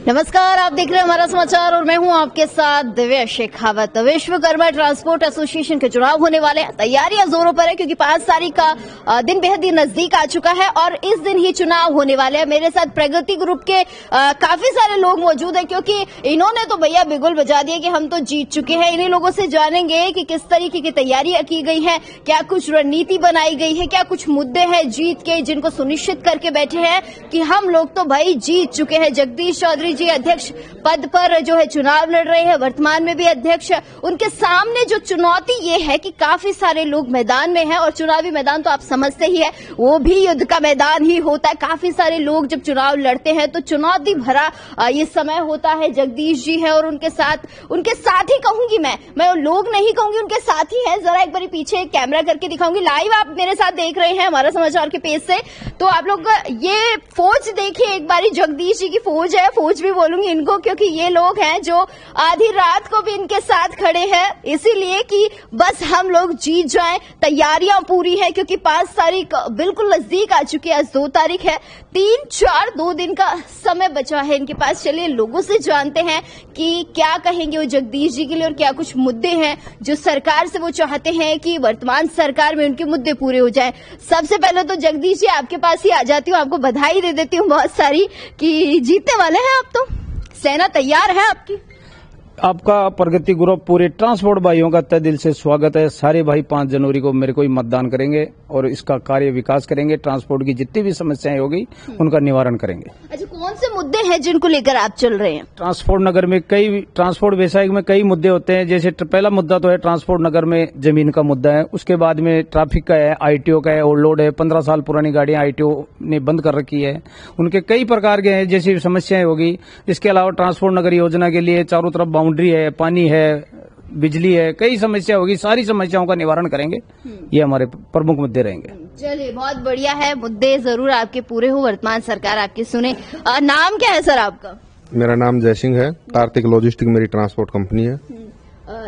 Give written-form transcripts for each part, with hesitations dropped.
नमस्कार, आप देख रहे हैं हमारा समाचार और मैं हूं आपके साथ दिव्या शेखावत। विश्वकर्मा ट्रांसपोर्ट एसोसिएशन के चुनाव होने वाले हैं, तैयारियां जोरों पर है क्योंकि 5 तारीख का दिन बेहद ही नजदीक आ चुका है और इस दिन ही चुनाव होने वाले हैं। मेरे साथ प्रगति ग्रुप के काफी सारे लोग मौजूद हैं क्योंकि इन्होंने तो भैया बिगुल बजा दिया कि हम तो जीत चुके हैं। इन्हीं लोगों से जानेंगे कि किस तरीके की तैयारियां की गई है, क्या कुछ रणनीति बनाई गई है, क्या कुछ मुद्दे हैं जीत के जिनको सुनिश्चित करके बैठे हैं कि हम लोग तो भाई जीत चुके हैं। जगदीश चौधरी जी अध्यक्ष पद पर जो है चुनाव लड़ रहे हैं, वर्तमान में भी अध्यक्ष। उनके सामने जो चुनौती ये है कि काफी सारे लोग मैदान में हैं और चुनावी मैदान तो आप समझते ही है, वो भी युद्ध का मैदान ही होता है। काफी सारे लोग जब चुनाव लड़ते हैं तो चुनौती भरा ये समय होता है। जगदीश जी है और उनके साथ ही कहूंगी मैं लोग नहीं कहूंगी, उनके साथ ही है। जरा एक बार पीछे कैमरा करके दिखाऊंगी, लाइव आप मेरे साथ देख रहे हैं हमारा समाचार के पेज से। तो आप लोग ये फौज देखिए एक बारी, जगदीश जी की फौज है, फौज भी बोलूंगी इनको क्योंकि ये लोग हैं जो आधी रात को भी इनके साथ खड़े हैं, इसीलिए कि बस हम लोग जीत जाएं। तैयारियां पूरी है क्योंकि 5 तारीख बिल्कुल नजदीक आ चुकी है, आज 2 तारीख है। 2 दिन का समय बचा है इनके पास। चलिए लोगों से जानते हैं कि क्या कहेंगे वो जगदीश जी के लिए और क्या कुछ मुद्दे हैं जो सरकार से वो चाहते हैं कि वर्तमान सरकार में उनके मुद्दे पूरे हो जाएं। सबसे पहले तो जगदीश जी आपके पास ही आ जाती हूँ, आपको बधाई दे देती हूँ बहुत सारी कि जीतने वाले हैं आप, तो सेना तैयार है आपकी। आपका प्रगति ग्रुप पूरे ट्रांसपोर्ट भाइयों का तहे दिल से स्वागत है। सारे भाई 5 जनवरी को मेरे को ही मतदान करेंगे और इसका कार्य विकास करेंगे। ट्रांसपोर्ट की जितनी भी समस्याएं होगी उनका निवारण करेंगे। अच्छा, कौन से मुद्दे हैं जिनको लेकर आप चल रहे हैं? ट्रांसपोर्ट नगर में ट्रांसपोर्ट व्यवसाय में कई मुद्दे होते हैं। जैसे पहला मुद्दा तो है ट्रांसपोर्ट नगर में जमीन का मुद्दा है, उसके बाद में ट्रैफिक का है, आईटीओ का है, ओवरलोड है। 15 साल पुरानी गाड़ियां आईटीओ ने बंद कर रखी है, उनके कई प्रकार के हैं जैसी समस्याएं होगी। इसके अलावा ट्रांसपोर्ट नगर योजना के लिए चारों तरफ बाउंड्री है, पानी है, बिजली है, कई समस्या होगी। सारी समस्याओं का निवारण करेंगे, ये हमारे प्रमुख मुद्दे रहेंगे। चलिए बहुत बढ़िया है, मुद्दे जरूर आपके पूरे हो, वर्तमान सरकार आपकी सुने। नाम क्या है सर आपका? मेरा नाम जय सिंह है, कार्तिक लॉजिस्टिक मेरी ट्रांसपोर्ट कंपनी है।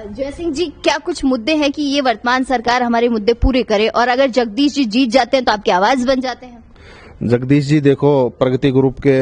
जय सिंह जी, क्या कुछ मुद्दे हैं कि ये वर्तमान सरकार हमारे मुद्दे पूरे करे और अगर जगदीश जी जीत जाते हैं तो आपकी आवाज बन जाते हैं? जगदीश जी देखो प्रगति ग्रुप के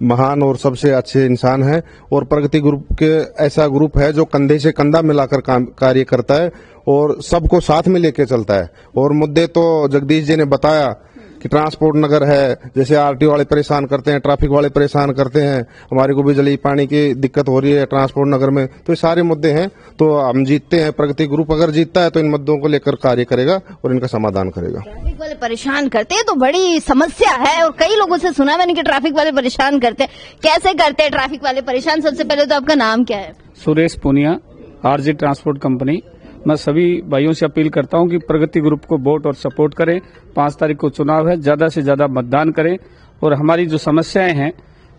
महान और सबसे अच्छे इंसान हैं और प्रगति ग्रुप के ऐसा ग्रुप है जो कंधे से कंधा मिलाकर कार्य करता है और सबको साथ में लेके चलता है। और मुद्दे तो जगदीश जी ने बताया कि ट्रांसपोर्ट नगर है, जैसे आरटीओ वाले परेशान करते हैं, ट्रैफिक वाले परेशान करते हैं, हमारे को बिजली पानी की दिक्कत हो रही है ट्रांसपोर्ट नगर में, तो ये सारे मुद्दे हैं। तो हम जीतते हैं, प्रगति ग्रुप अगर जीतता है तो इन मुद्दों को लेकर कार्य करेगा और इनका समाधान करेगा। ट्रैफिक वाले परेशान करते हैं तो बड़ी समस्या है और कई लोगों से सुना मैंने कि ट्रैफिक वाले परेशान करते हैं। कैसे करते हैं ट्रैफिक वाले परेशान? सबसे पहले तो आपका नाम क्या है? Suresh Punia, RG transport company. मैं सभी भाइयों से अपील करता हूं कि प्रगति ग्रुप को वोट और सपोर्ट करें। 5 तारीख को चुनाव है, ज्यादा से ज्यादा मतदान करें और हमारी जो समस्याएं हैं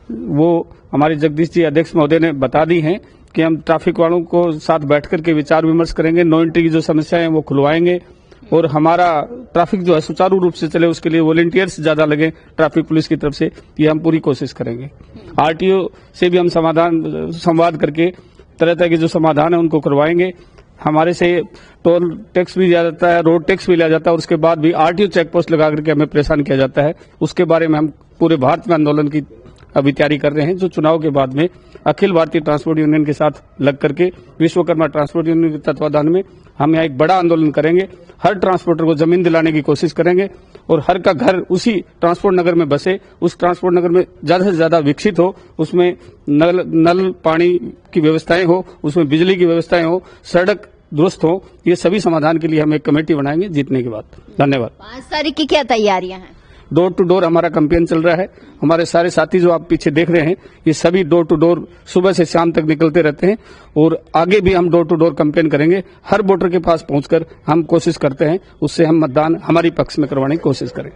वो हमारे जगदीश जी अध्यक्ष महोदय ने बता दी हैं कि हम ट्रैफिक वालों को साथ बैठ करके विचार विमर्श करेंगे। नो एंट्री की जो समस्याएं हैं वो खुलवाएंगे और हमारा ट्रैफिक जो है सुचारू रूप से चले, उसके लिए वॉलंटियर्स ज्यादा लगे ट्रैफिक पुलिस की तरफ से, ये हम पूरी कोशिश करेंगे। आरटीओ से भी हम संवाद करके तरह तरह के जो समाधान है उनको करवाएंगे। हमारे से टोल टैक्स भी लिया जाता है, रोड टैक्स भी लिया जाता है और उसके बाद भी आरटीओ चेक पोस्ट लगा करके हमें परेशान किया जाता है। उसके बारे में हम पूरे भारत में आंदोलन की अभी तैयारी कर रहे हैं, जो चुनाव के बाद में अखिल भारतीय ट्रांसपोर्ट यूनियन के साथ लग करके विश्वकर्मा ट्रांसपोर्ट यूनियन के तत्वाधान में हम यहाँ एक बड़ा आंदोलन करेंगे। हर ट्रांसपोर्टर को जमीन दिलाने की कोशिश करेंगे और हर का घर उसी ट्रांसपोर्ट नगर में बसे, उस ट्रांसपोर्ट नगर में ज्यादा से ज्यादा विकसित हो, उसमें नल पानी की व्यवस्थाएं हो, उसमें बिजली की व्यवस्थाएं हो, सड़क दुरुस्त हो। ये सभी समाधान के लिए हम एक कमेटी बनाएंगे जीतने के बाद। धन्यवाद। 5 तारीख की क्या तैयारियां हैं? डोर टू डोर हमारा कैंपेन चल रहा है। हमारे सारे साथी जो आप पीछे देख रहे हैं ये सभी डोर टू डोर सुबह से शाम तक निकलते रहते हैं और आगे भी हम डोर टू डोर कैंपेन करेंगे। हर वोटर के पास पहुंचकर हम कोशिश करते हैं उससे हम मतदान हमारी पक्ष में करवाने की कोशिश करें।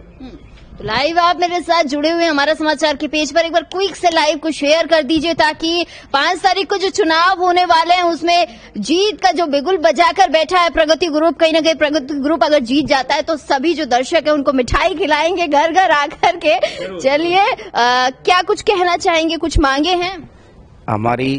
तो लाइव आप मेरे साथ जुड़े हुए हैं हमारा समाचार के पेज पर, एक बार क्विक से लाइव को शेयर कर दीजिए ताकि 5 तारीख को जो चुनाव होने वाले हैं उसमें जीत का जो बिगुल बजाकर बैठा है प्रगति ग्रुप, कहीं ना कहीं प्रगति ग्रुप अगर जीत जाता है तो सभी जो दर्शक है उनको मिठाई खिलाएंगे घर घर आकर के। चलिए क्या कुछ कहना चाहेंगे, कुछ मांगे हैं? हमारी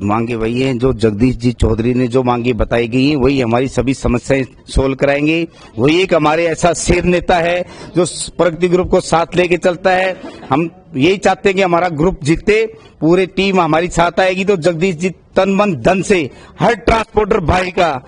मांगे वही हैं जो जगदीश जी चौधरी ने जो मांगे बताई गई हैं, वही हमारी सभी समस्याएं सोल्व कराएंगे। वही एक हमारे ऐसा शेर नेता है जो प्रगति ग्रुप को साथ लेके चलता है। हम यही चाहते हैं कि हमारा ग्रुप जीते, पूरी टीम हमारी साथ आएगी तो जगदीश जी तन मन धन से हर ट्रांसपोर्टर भाई का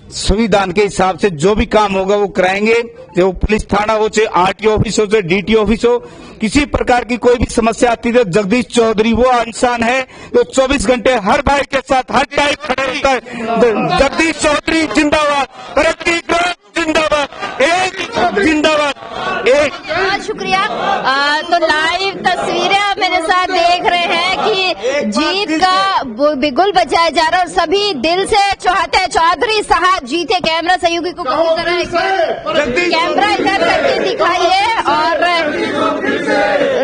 संविधान के हिसाब से जो भी काम होगा वो कराएंगे। चाहे वो पुलिस थाना हो, चाहे आरटीओ ऑफिस हो, चाहे डीटी ऑफिस हो, किसी प्रकार की कोई भी समस्या आती है तो जगदीश चौधरी वो इंसान है जो 24 घंटे हर भाई के साथ हर टाइम खड़े होता है। जगदीश चौधरी जिंदाबाद, प्रगति ग्रुप जिंदाबाद, एक जिंदाबाद एक। बहुत शुक्रिया। तो लाइव तस्वीरें आप मेरे साथ देख रहे हैं कि जीत का बिगुल बजाया जा रहा है और सभी दिल से चाहते हैं चौधरी साहब जीते। कैमरा सहयोगी को कहीं तरह कैमरा इधर करके दिखाइए। और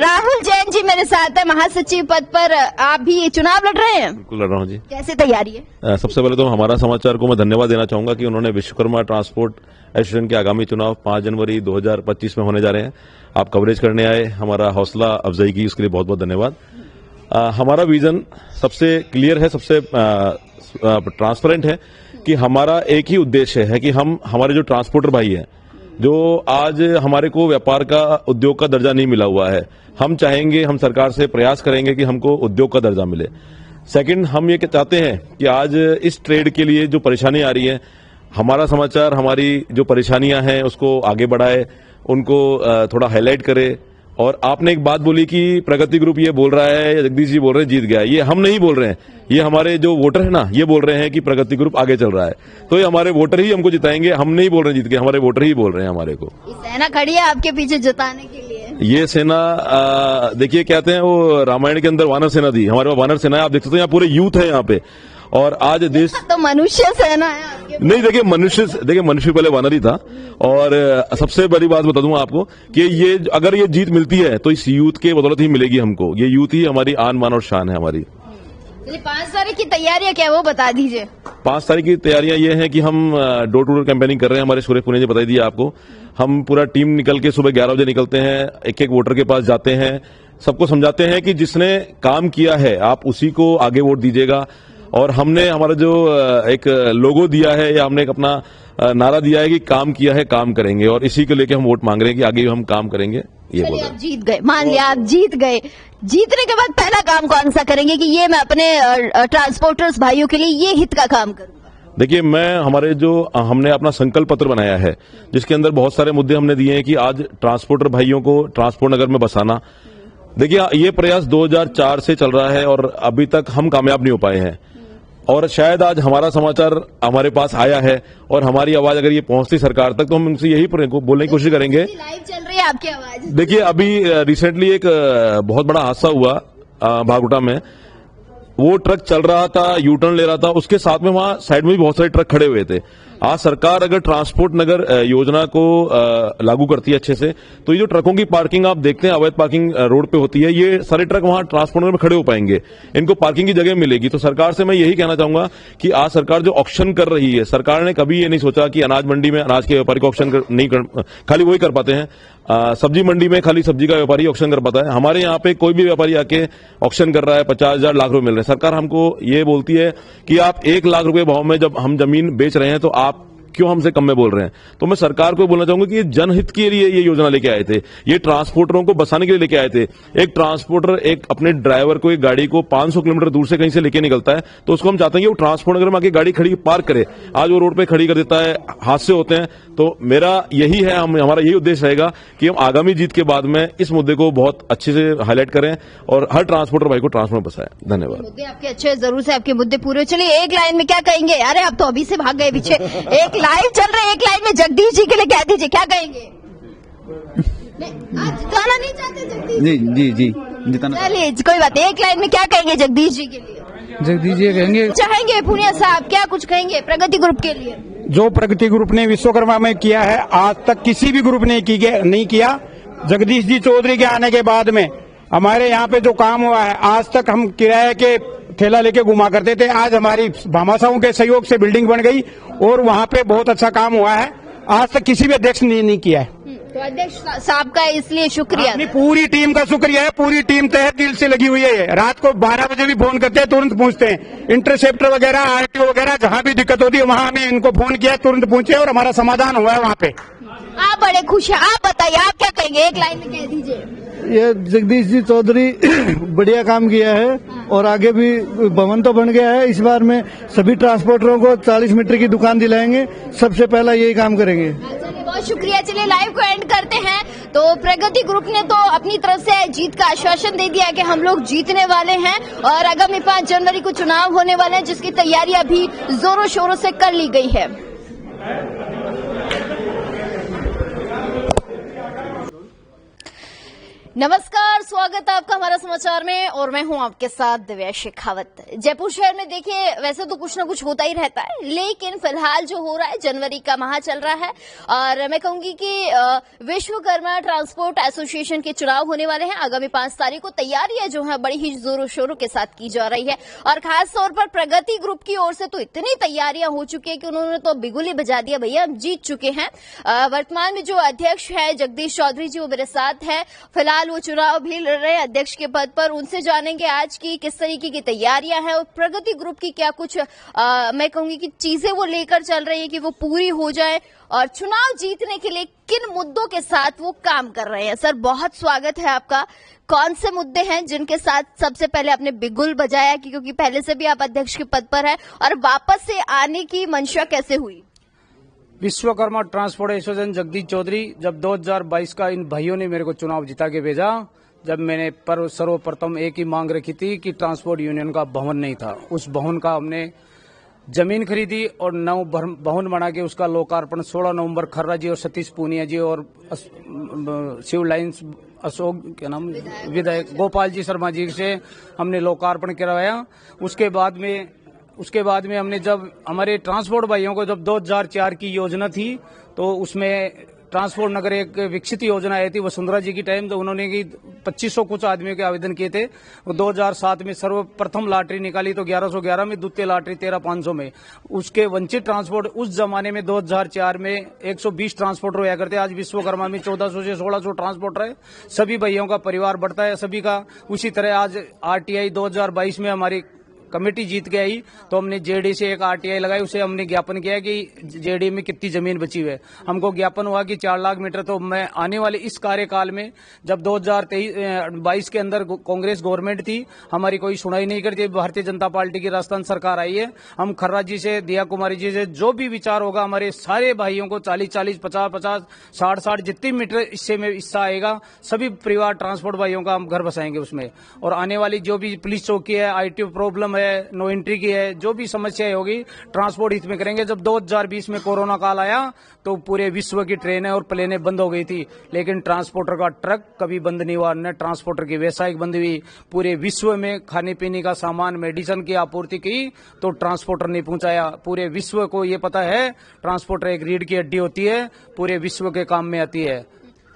राहुल जैन जी मेरे साथ है, महासचिव पद पर आप भी चुनाव लड़ रहे हैं। बिल्कुल लड़ रहा हूँ जी। कैसे तैयारी है? सबसे पहले तो हमारा समाचार को मैं धन्यवाद देना चाहूंगा कि उन्होंने विश्वकर्मा ट्रांसपोर्ट एसोसिएशन के आगामी चुनाव 5 जनवरी 2025 में होने जा रहे हैं, आप कवरेज करने आए, हमारा हौसला अफजाई की, उसके लिए बहुत बहुत धन्यवाद। हमारा विजन सबसे क्लियर है, सबसे ट्रांसपेरेंट है कि हमारा एक ही उद्देश्य है कि हम हमारे जो ट्रांसपोर्टर भाई हैं, जो आज हमारे को व्यापार का उद्योग का दर्जा नहीं मिला हुआ है, हम चाहेंगे, हम सरकार से प्रयास करेंगे कि हमको उद्योग का दर्जा मिले। सेकंड, हम ये चाहते हैं कि आज इस ट्रेड के लिए जो परेशानी आ रही है, हमारा समाचार हमारी जो परेशानियां हैं उसको आगे बढ़ाए, उनको थोड़ा हाईलाइट करे। और आपने एक बात बोली कि प्रगति ग्रुप ये बोल रहा है, जगदीश जी बोल रहे हैं जीत गया, ये हम नहीं बोल रहे हैं, ये हमारे जो वोटर है ना, ये बोल रहे हैं कि प्रगति ग्रुप आगे चल रहा है। तो ये हमारे वोटर ही हमको जिताएंगे, हम नहीं बोल रहे जीत गए, हमारे वोटर ही बोल रहे हैं हमारे को। सेना खड़ी है आपके पीछे जिताने के लिए। ये सेना देखिए, कहते हैं वो रामायण के अंदर वानर सेना थी, हमारे वानर सेना है। आप देख सकते हैं यहाँ पूरे यूथ है यहाँ पे, और आज देश तो मनुष्य सेना है आपके। नहीं, देखिए मनुष्य पहले वानर ही था। और सबसे बड़ी बात बता दूं आपको कि ये अगर ये जीत मिलती है तो इस यूथ के बदौलत ही मिलेगी हमको। ये यूथ ही हमारी आन मान और शान है हमारी। 5 तारीख की तैयारियां क्या है वो बता दीजिए। 5 तारीख की तैयारियां ये हैं कि हम डोर टू डोर कैंपेनिंग कर रहे हैं। हमारे सूर्य पुणे ने बताई दिया आपको। हम पूरा टीम निकल के सुबह 11 बजे निकलते हैं, एक एक वोटर के पास जाते हैं, सबको समझाते हैं कि जिसने काम किया है आप उसी को आगे वोट दीजिएगा। और हमने हमारा जो एक लोगो दिया है या हमने एक अपना नारा दिया है कि काम किया है काम करेंगे, और इसी को लेकर हम वोट मांग रहे हैं कि आगे हम काम करेंगे। ये बोल रहे हैं। आप जीत गए, मान लिया आप जीत गए, जीतने के बाद पहला काम कौन सा करेंगे कि ये मैं अपने ट्रांसपोर्टर्स भाइयों के लिए ये हित का काम करूंगा? देखिए, हमने अपना संकल्प पत्र बनाया है जिसके अंदर बहुत सारे मुद्दे हमने दिए हैं कि आज ट्रांसपोर्टर भाइयों को ट्रांसपोर्ट नगर में बसाना। देखिए, ये प्रयास 2004 से चल रहा है और अभी तक हम कामयाब नहीं हो पाए हैं। और शायद आज हमारा समाचार हमारे पास आया है और हमारी आवाज अगर ये पहुंचती सरकार तक तो हम उनसे यही बोलने की कोशिश करेंगे। लाइव चल रही है आपकी आवाज। देखिए, अभी रिसेंटली एक बहुत बड़ा हादसा हुआ भागुटा में। वो ट्रक चल रहा था, यू टर्न ले रहा था, उसके साथ में वहां साइड में भी बहुत सारे ट्रक खड़े हुए थे। आज सरकार अगर ट्रांसपोर्ट नगर योजना को लागू करती है अच्छे से, तो ये जो ट्रकों की पार्किंग आप देखते हैं, अवैध पार्किंग रोड पे होती है, ये सारे ट्रक वहां ट्रांसपोर्ट नगर में खड़े हो पाएंगे, इनको पार्किंग की जगह मिलेगी। तो सरकार से मैं यही कहना चाहूंगा कि आज सरकार जो ऑक्शन कर रही है, सरकार ने कभी ये नहीं सोचा कि अनाज मंडी में अनाज के व्यापारी को ऑक्शन नहीं कर, खाली वही कर पाते हैं। सब्जी मंडी में खाली सब्जी का व्यापारी ऑक्शन कर पाता है। हमारे यहाँ पे कोई भी व्यापारी आके ऑक्शन कर रहा है, 50,000 लाख रुपए मिल रहे हैं। सरकार हमको ये बोलती है कि आप 1 लाख रुपए भाव में जब हम जमीन बेच रहे हैं तो आप क्यों हमसे कम में बोल रहे हैं। तो मैं सरकार को बोलना चाहूंगा कि ये जनहित के लिए ये योजना लेके आए थे, ये ट्रांसपोर्टरों को बसाने के लिए लेके आए थे। एक ट्रांसपोर्टर एक अपने ड्राइवर को, एक गाड़ी को 500 किलोमीटर दूर से कहीं से लेके निकलता है, तो उसको हम चाहते हैं कि वो ट्रांसपोर्ट नगर में आके गाड़ी खड़ी पार्क करे। आज वो रोड पे खड़ी कर देता है, हादसे होते हैं। तो मेरा यही है, हमारा यही उद्देश्य रहेगा कि हम आगामी जीत के बाद में इस मुद्दे को बहुत अच्छे से हाईलाइट करें और हर ट्रांसपोर्टर भाई को ट्रांसपोर्ट बसाएं। धन्यवाद। मुद्दे आपके अच्छे, जरूर से आपके मुद्दे पूरे। चलिए, एक लाइन में क्या कहेंगे? अरे आप तो अभी से भाग गए पीछे। एक लाइव चल रहा है, एक लाइन में जगदीश जी के लिए कह दीजिए, क्या कहेंगे? आज जिताना नहीं चाहते जगदीश जी जिताना। चलिए, कोई बात नहीं, एक लाइन में क्या कहेंगे जगदीश जी के लिए? जगदीश जी कहेंगे, चाहेंगे पुनिया साहब क्या कुछ कहेंगे प्रगति ग्रुप के लिए? जो प्रगति ग्रुप ने विश्वकर्मा में किया है, आज तक किसी भी ग्रुप ने नहीं किया। जगदीश जी चौधरी के आने के बाद में हमारे यहाँ पे जो काम हुआ है, आज तक हम किराए के ठेला लेके घुमा करते थे, आज हमारी भामाशाहों के सहयोग से बिल्डिंग बन गई और वहाँ पे बहुत अच्छा काम हुआ है। आज तक किसी भी अध्यक्ष ने नहीं किया है। तो अध्यक्ष साहब का इसलिए शुक्रिया। अपनी पूरी टीम का शुक्रिया है, पूरी टीम तहे दिल से लगी हुई है। रात को 12 बजे भी फोन करते हैं, तुरंत पहुंचते हैं। इंटरसेप्टर वगैरह, आरटीओ वगैरह, जहां भी दिक्कत होती है वहां हमने इनको फोन किया, तुरंत पहुंचे और हमारा समाधान हुआ है वहां पे। आप बड़े खुश हैं, आप बताइए आप क्या कहेंगे, एक लाइन में कह दीजिए। ये जगदीश जी चौधरी बढ़िया काम किया है और आगे भी भवन तो बन गया है। इस बार में सभी ट्रांसपोर्टरों को 40 मीटर की दुकान दिलाएंगे, सबसे पहला यही काम करेंगे। चलिए बहुत शुक्रिया। चलिए लाइव को एंड करते हैं। तो प्रगति ग्रुप ने तो अपनी तरफ से जीत का आश्वासन दे दिया कि हम लोग जीतने वाले हैं और आगामी 5 जनवरी को चुनाव होने वाले हैं, जिसकी तैयारियां भी जोरों शोरों से कर ली गई है। नमस्कार, स्वागत है आपका हमारा समाचार में और मैं हूं आपके साथ दिव्या शेखावत। जयपुर शहर में देखिए वैसे तो कुछ ना कुछ होता ही रहता है, लेकिन फिलहाल जो हो रहा है, जनवरी का माह चल रहा है और मैं कहूंगी कि विश्वकर्मा ट्रांसपोर्ट एसोसिएशन के चुनाव होने वाले हैं। आगामी 5 तारीख को तैयारियां जो है बड़ी ही जोरों शोरों के साथ की जा रही है और खास तौर पर प्रगति ग्रुप की ओर से तो इतनी तैयारियां हो चुकी है कि उन्होंने तो बिगुल बजा दिया, भैया हम जीत चुके हैं। वर्तमान में जो अध्यक्ष है जगदीश चौधरी जी वो मेरे साथ है, फिलहाल वो चुनाव भी लड़ रहे हैं अध्यक्ष के पद पर। उनसे जानेंगे आज की किस तरीके की तैयारियां हैं और प्रगति ग्रुप की क्या कुछ मैं कहूंगी कि चीजें वो लेकर चल रही है कि वो पूरी हो जाए और चुनाव जीतने के लिए किन मुद्दों के साथ वो काम कर रहे हैं। सर बहुत स्वागत है आपका। कौन से मुद्दे हैं जिनके साथ सबसे पहले आपने बिगुल बजाया, क्योंकि पहले से भी आप अध्यक्ष के पद पर है, और वापस से आने की मंशा कैसे हुई? विश्वकर्मा ट्रांसपोर्ट एसोसिएशन जगदीश चौधरी, जब 2022 का इन भाइयों ने मेरे को चुनाव जिता के भेजा, जब मैंने सर्वप्रथम एक ही मांग रखी थी कि ट्रांसपोर्ट यूनियन का भवन नहीं था, उस भवन का हमने जमीन खरीदी और 9 भवन बना के उसका लोकार्पण 16 नवंबर खर्रा जी और सतीश पूनिया जी और सिविल लाइन्स अशोक क्या नाम विधायक गोपाल जी शर्मा जी से हमने लोकार्पण करवाया। उसके बाद में हमने जब हमारे ट्रांसपोर्ट भाइयों को जब 2004 की योजना थी तो उसमें ट्रांसपोर्ट नगर एक विकसित योजना आई थी वसुंधरा जी की टाइम, तो उन्होंने की 2500 कुछ आदमियों के आवेदन किए थे। 2007 में सर्वप्रथम लॉटरी निकाली तो 1111 में, द्वितीय लॉटरी 13500 में। उसके वंचित ट्रांसपोर्ट उस जमाने में 2004 में 120 ट्रांसपोर्टर हुआ करते, आज विश्वकर्मा में 1400 से 1600 ट्रांसपोर्टर है। सभी भाइयों का परिवार बढ़ता है सभी का। उसी तरह आज आरटीआई 2022 में हमारी कमेटी जीत के आई तो हमने जेडी से एक आरटीआई लगाई, उसे हमने ज्ञापन किया कि जेडी में कितनी जमीन बची हुई है। हमको ज्ञापन हुआ कि 4 लाख मीटर। तो मैं आने वाले इस कार्यकाल में जब 2022 के अंदर कांग्रेस गवर्नमेंट थी, हमारी कोई सुनाई नहीं करती, भारतीय जनता पार्टी की राजस्थान सरकार आई है। हम खर्रा जी से, दिया कुमारी जी से जो भी विचार होगा, हमारे सारे भाइयों को 40-40, 50-50, 60-60 जितनी मीटर हिस्सा आएगा, सभी परिवार ट्रांसपोर्ट भाइयों का हम घर बसाएंगे उसमें। और आने वाली जो भी पुलिस चौकी है, आईटी प्रॉब्लम है, नो एंट्री की है, जो भी समस्याएं होगी ट्रांसपोर्ट हित में करेंगे। जब 2020 में कोरोना काल आया तो पूरे विश्व की ट्रेनें और प्लेनें बंद हो गई थी, लेकिन ट्रांसपोर्टर का ट्रक कभी बंद नहीं हुआ, न ट्रांसपोर्टर की व्यवसायिक बंद हुई। पूरे विश्व में खाने पीने का सामान, मेडिसिन की आपूर्ति की तो ट्रांसपोर्टर ने पहुंचाया। पूरे विश्व को ये पता है ट्रांसपोर्टर एक रीढ़ की हड्डी होती है, पूरे विश्व के काम में आती है।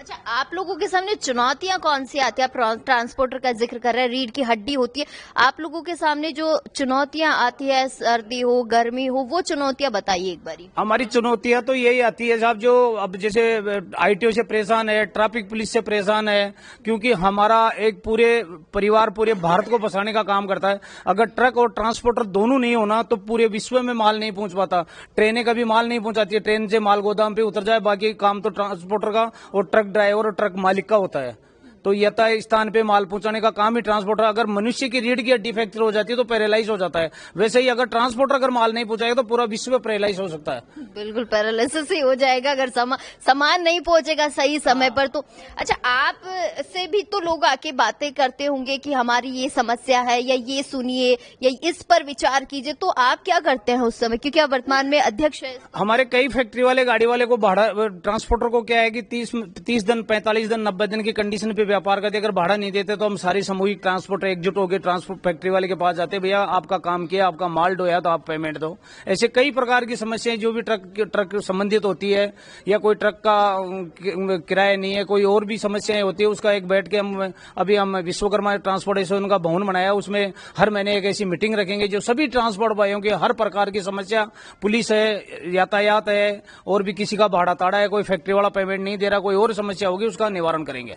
अच्छा, आप लोगों के सामने चुनौतियां कौन सी आती है? आप ट्रांसपोर्टर का जिक्र कर रहे हैं, रीढ़ की हड्डी होती है, आप लोगों के सामने जो चुनौतियां आती है, सर्दी हो गर्मी हो, वो चुनौतियां बताइए एक बारी। हमारी चुनौतियां तो यही आती है साहब, जो अब जैसे आईटीओ से परेशान है, ट्रैफिक पुलिस से परेशान है, क्योंकि हमारा एक पूरे परिवार पूरे भारत को बसाने का काम करता है। अगर ट्रक और ट्रांसपोर्टर दोनों नहीं होना तो पूरे विश्व में माल नहीं पहुंच पाता। ट्रेनें कभी माल नहीं पहुंचाती, ट्रेन से माल गोदाम पे उतर जाए, बाकी काम तो ट्रांसपोर्टर का और ट्रक ड्राइवर और ट्रक मालिक का होता है। तो यथा स्थान पे माल पहुंचाने का काम ही ट्रांसपोर्टर। अगर मनुष्य की रीढ़ की हड्डी फ्रैक्चर हो जाती है तो पैरालाइज हो जाता है, वैसे ही अगर ट्रांसपोर्टर अगर माल नहीं पहुंचाएगा तो पूरा विश्व पैरालाइज हो सकता है। बिल्कुल पैरालिसिस ही हो जाएगा अगर सामान नहीं पहुंचेगा सही समय पर। तो अच्छा, आप से भी तो लोग आके बातें करते होंगे कि हमारी ये समस्या है या ये सुनिए या इस पर विचार कीजिए, तो आप क्या करते हैं उस समय, क्योंकि आप वर्तमान में अध्यक्ष है? हमारे कई फैक्ट्री वाले गाड़ी वाले को भाड़ा, ट्रांसपोर्टर को क्या है कि 30 दिन, 45 दिन, 90 दिन की कंडीशन पे व्यापार करते, अगर भाड़ा नहीं देते तो हम सारी सामूहिक ट्रांसपोर्ट एकजुट होकर ट्रांसपोर्ट फैक्ट्री वाले के पास जाते, भैया आपका काम किया, आपका माल ढोया तो आप पेमेंट दो। ऐसे कई प्रकार की समस्याएं जो भी ट्रक संबंधित होती है, या कोई ट्रक का किराया नहीं है, कोई और भी समस्याएं होती है, उसका एक बैठ के हम विश्वकर्मा ट्रांसपोर्ट एसोसिएशन का भवन बनाया, उसमें हर महीने एक ऐसी मीटिंग रखेंगे जो सभी ट्रांसपोर्ट भाइयों की हर प्रकार की समस्या, पुलिस है, यातायात है, और भी किसी का भाड़ा ताड़ा है, कोई फैक्ट्री वाला पेमेंट नहीं दे रहा, कोई और समस्या होगी, उसका निवारण करेंगे।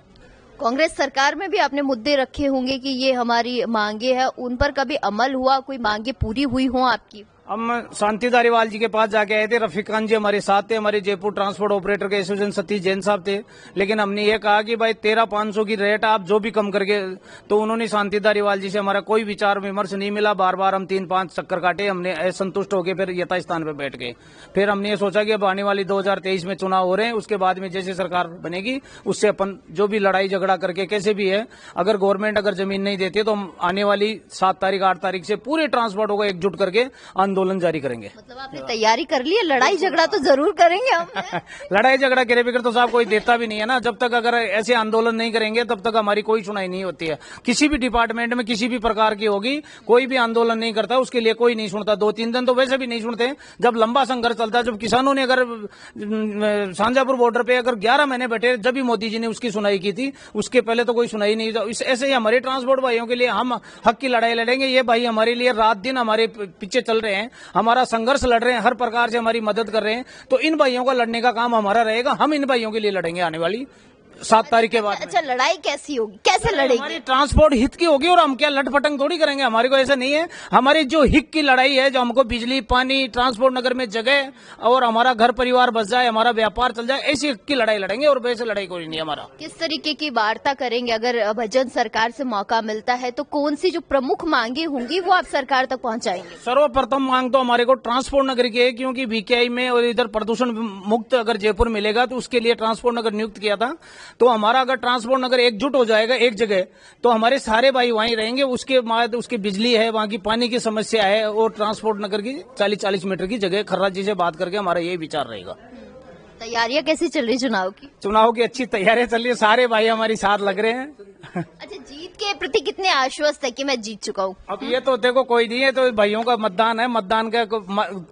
कांग्रेस सरकार में भी आपने मुद्दे रखे होंगे कि ये हमारी मांगे हैं, उन पर कभी अमल हुआ, कोई मांगे पूरी हुई हो आपकी? हम शांति धारीवाल जी के पास जाके आए थे, रफीक खान जी हमारे साथ थे, हमारे जयपुर ट्रांसपोर्ट ऑपरेटर के एसोसिएशन सतीश जैन साहब थे, लेकिन हमने ये कहा कि भाई 13,500 की रेट आप जो भी कम करके, तो उन्होंने शांति धारीवाल जी से हमारा कोई विचार विमर्श नहीं मिला। बार बार हम 3-5 चक्कर काटे, हमने असंतुष्ट होकर फिर यथास्थान पे बैठ गए। फिर हमने ये सोचा कि अब आने वाली 2023 में चुनाव हो रहे हैं, उसके बाद में जैसे सरकार बनेगी उससे अपन जो भी लड़ाई झगड़ा करके कैसे भी है, अगर गवर्नमेंट अगर जमीन नहीं देती तो हम आने वाली 7 तारीख 8 तारीख से पूरे ट्रांसपोर्टों को एकजुट करके आंदोलन जारी करेंगे। मतलब आपने तैयारी कर ली है, लड़ाई झगड़ा तो जरूर करेंगे हम। लड़ाई झगड़ा करे बिगड़ तो साहब कोई देता भी नहीं है ना। जब तक अगर ऐसे आंदोलन नहीं करेंगे तब तक हमारी कोई सुनाई नहीं होती है। किसी भी डिपार्टमेंट में किसी भी प्रकार की होगी, कोई भी आंदोलन नहीं करता, उसके लिए कोई नहीं सुनता। 2-3 दिन तो वैसे भी नहीं सुनते। जब लंबा संघर्ष चलता है, जब किसानों ने अगर शाहजहांपुर बॉर्डर पे अगर 11 महीने बैठे, जब भी मोदी जी ने उसकी सुनाई की थी, उसके पहले तो कोई सुनाई नहीं। ऐसे ही हमारे ट्रांसपोर्ट भाइयों के लिए हम हक की लड़ाई लड़ेंगे। ये भाई हमारे लिए रात दिन हमारे पीछे चल रहे हैं, हमारा संघर्ष लड़ रहे हैं, हर प्रकार से हमारी मदद कर रहे हैं। तो इन भाइयों का लड़ने का काम हमारा रहेगा। हम इन भाइयों के लिए लड़ेंगे आने वाली 7 तारीख के बाद। अच्छा, लड़ाई कैसी होगी, कैसे लड़ेगी? हमारी ट्रांसपोर्ट हित की होगी और हम क्या लटपटंग थोड़ी करेंगे। हमारे को ऐसा नहीं है। हमारी जो हित की लड़ाई है, जो हमको बिजली, पानी, ट्रांसपोर्ट नगर में जगह और हमारा घर परिवार बस जाए, हमारा व्यापार चल जाए, ऐसी हित की लड़ाई लड़ेंगे और वैसे लड़ाई कोई नहीं हमारा। किस तरीके की वार्ता करेंगे? अगर भजन सरकार से मौका मिलता है तो कौन सी जो प्रमुख मांगे होंगी वो आप सरकार तक पहुंचाएंगे? सर्वप्रथम मांग तो हमारे को ट्रांसपोर्ट नगर की है, क्योंकि बीकेआई में और इधर प्रदूषण मुक्त अगर जयपुर मिलेगा तो उसके लिए ट्रांसपोर्ट नगर नियुक्त किया था। तो हमारा अगर ट्रांसपोर्ट नगर एकजुट हो जाएगा एक जगह, तो हमारे सारे भाई वहीं रहेंगे। उसके बाद उसकी बिजली है, वहां की पानी की समस्या है, और ट्रांसपोर्ट नगर की 40-40 मीटर की जगह खर्रा जी से बात करके हमारा यही विचार रहेगा। तैयारियां कैसी चल रही चुनाव की? चुनाव की अच्छी तैयारियां चल रही है, सारे भाई हमारे साथ लग रहे हैं। अच्छा, जीत के प्रति कितने आश्वस्त है कि मैं जीत चुका हूँ? अब ये तो देखो कोई नहीं है, तो भाइयों का मतदान है। मतदान का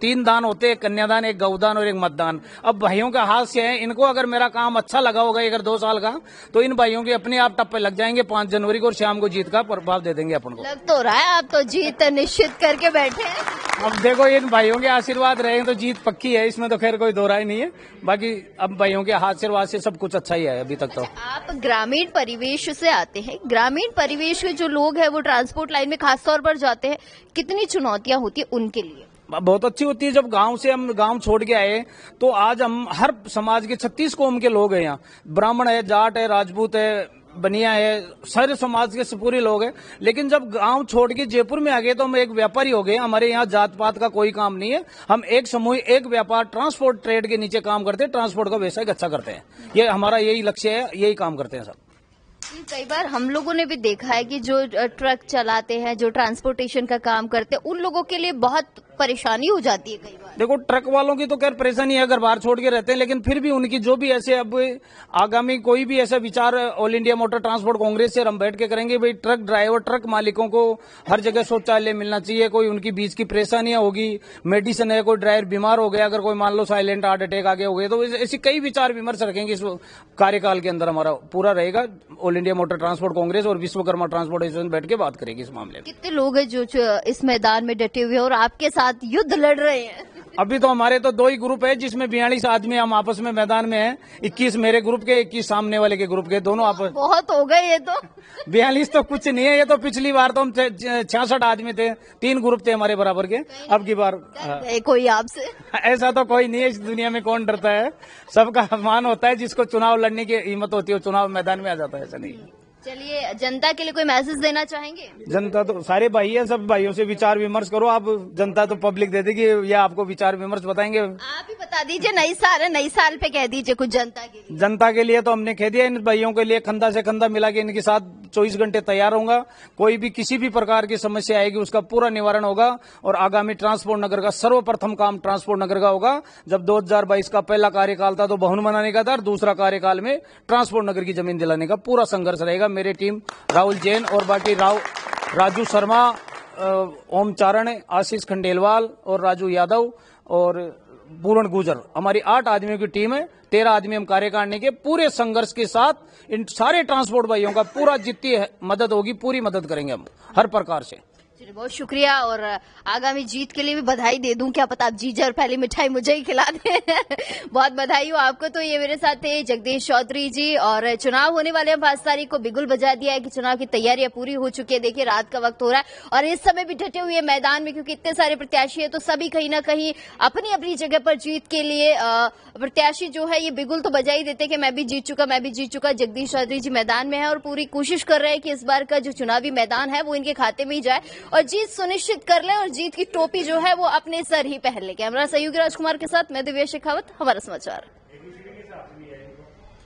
3 दान होते हैं, एक कन्यादान, एक गौदान और एक मतदान। अब भाइयों का हाथ से है, इनको अगर मेरा काम अच्छा लगा होगा अगर 2 साल का, तो इन भाइयों के अपने आप टप्पे लग जाएंगे 5 जनवरी को, और शाम को जीत का प्रभाव दे देंगे अपन को। लग तो रहा है आप तो जीत निश्चित करके बैठे हैं। अब देखो इन भाइयों के आशीर्वाद रहे तो जीत पक्की है, इसमें तो खैर कोई दो राय नहीं है। बाकी अब भाइयों के आशीर्वाद से सब कुछ अच्छा ही है अभी तक तो। आप ग्रामीण परिवेश से आते हैं, ग्रामीण परिवेश के जो लोग हैं वो ट्रांसपोर्ट लाइन में खास तौर पर जाते हैं, कितनी चुनौतियां होती है उनके लिए? बहुत अच्छी होती है। जब गांव से हम गांव छोड़ के आए तो आज हम हर समाज के 36 कौम के लोग हैं यहाँ। ब्राह्मण है, जाट है, राजपूत है, बनिया है, सारे समाज के पूरे लोग हैं। लेकिन जब गांव छोड़ के जयपुर में आ गए तो हम एक व्यापारी हो गए। हमारे यहाँ जात पात का कोई काम नहीं है। हम एक समूह, एक व्यापार, ट्रांसपोर्ट ट्रेड के नीचे काम करते हैं, ट्रांसपोर्ट का व्यवसाय अच्छा करते हैं। ये हमारा यही लक्ष्य है, यही काम करते हैं सब। कई बार हम लोगों ने भी देखा है कि जो ट्रक चलाते हैं, जो ट्रांसपोर्टेशन का काम करते हैं, उन लोगों के लिए बहुत परेशानी हो जाती है कई बार। देखो ट्रक वालों की तो खैर परेशानी है, अगर बाहर छोड़ के रहते हैं, लेकिन फिर भी उनकी जो भी ऐसे अब आगामी कोई भी ऐसा विचार all India motor transport Congress से हम बैठ के करेंगे। भाई ट्रक ड्राइवर, ट्रक मालिकों को हर जगह शौचालय मिलना चाहिए, कोई उनकी बीच की परेशानियां होगी, मेडिसिन है, कोई ड्राइवर बीमार हो गया, अगर कोई मान लो साइलेंट हार्ट अटैक आगे हो गए, तो ऐसी कई विचार विमर्श रखेंगे। इस कार्यकाल के अंदर हमारा पूरा रहेगा। All India motor transport Congress और विश्वकर्मा ट्रांसपोर्ट एसोसिएशन बैठ के बात करेगी इस मामले में। कितने लोग हैं जो इस मैदान में डटे हुए हैं और आपके साथ युद्ध लड़ रहे हैं? अभी तो हमारे तो 2 ही ग्रुप है, जिसमें 42 आदमी हम आपस में मैदान में हैं। 21 मेरे ग्रुप के, 21 सामने वाले के ग्रुप के, दोनों आपस। बहुत हो गए ये तो। 42 तो कुछ नहीं है, ये तो पिछली बार तो हम 66 आदमी थे, 3 ग्रुप थे हमारे बराबर के। अब की बार कोई आपसे? ऐसा तो कोई नहीं है इस दुनिया में, कौन डरता है। सबका मान होता है, जिसको चुनाव लड़ने की हिम्मत होती है वो चुनाव मैदान में आ जाता है, ऐसा नहीं है। चलिए, जनता के लिए कोई मैसेज देना चाहेंगे? जनता तो सारे भाई है, सब भाइयों से विचार विमर्श करो आप। जनता तो पब्लिक दे देगी, या आपको विचार विमर्श बताएंगे। आप ही बता दीजिए, नई साल है, नई साल पे कह दीजिए कुछ जनता के लिए। जनता के लिए तो हमने कह दिया, इन भाइयों के लिए कंधा से कंधा मिला के इनके साथ 24 घंटे तैयार होगा। कोई भी किसी भी प्रकार की समस्या आएगी उसका पूरा निवारण होगा। और आगामी ट्रांसपोर्ट नगर का सर्वप्रथम काम ट्रांसपोर्ट नगर का होगा। जब 2022 का पहला कार्यकाल था तो भवन बनाने का था, और दूसरा कार्यकाल में ट्रांसपोर्ट नगर की जमीन दिलाने का पूरा संघर्ष रहेगा। मेरी टीम राहुल जैन और बाकी राजू शर्मा, ओम चारण, आशीष खंडेलवाल और राजू यादव और पूर्ण गुजर, हमारी 8 आदमियों की टीम है। 13 आदमी हम कार्यकारिणी के पूरे संघर्ष के साथ इन सारे ट्रांसपोर्ट भाइयों का पूरा जितनी मदद होगी पूरी मदद करेंगे हम हर प्रकार से। चलिए, बहुत शुक्रिया। और आगामी जीत के लिए भी बधाई दे दूं, क्या पता आप जीत जाए और पहली मिठाई मुझे ही खिला दें। बहुत बधाई हो आपको। तो ये मेरे साथ थे जगदीश चौधरी जी। और चुनाव होने वाले हैं 5 तारीख को, बिगुल बजा दिया है कि चुनाव की तैयारियां पूरी हो चुकी है। देखिए, रात का वक्त हो रहा है और इस समय भी डटे हुए मैदान में, क्योंकि इतने सारे प्रत्याशी है तो सभी कहीं ना कहीं अपनी अपनी जगह पर जीत के लिए प्रत्याशी जो है ये बिगुल तो बजा ही देते कि मैं भी जीत चुका, मैं भी जीत चुका। जगदीश चौधरी जी मैदान में है और पूरी कोशिश कर रहे हैं कि इस बार का जो चुनावी मैदान है वो इनके खाते में ही जाए और जीत सुनिश्चित कर ले और जीत की टोपी जो है वो अपने सर ही पहन ले। कैमरा सहयोगी राजकुमार के साथ मैं दिव्या शेखावत, हमारा समाचार।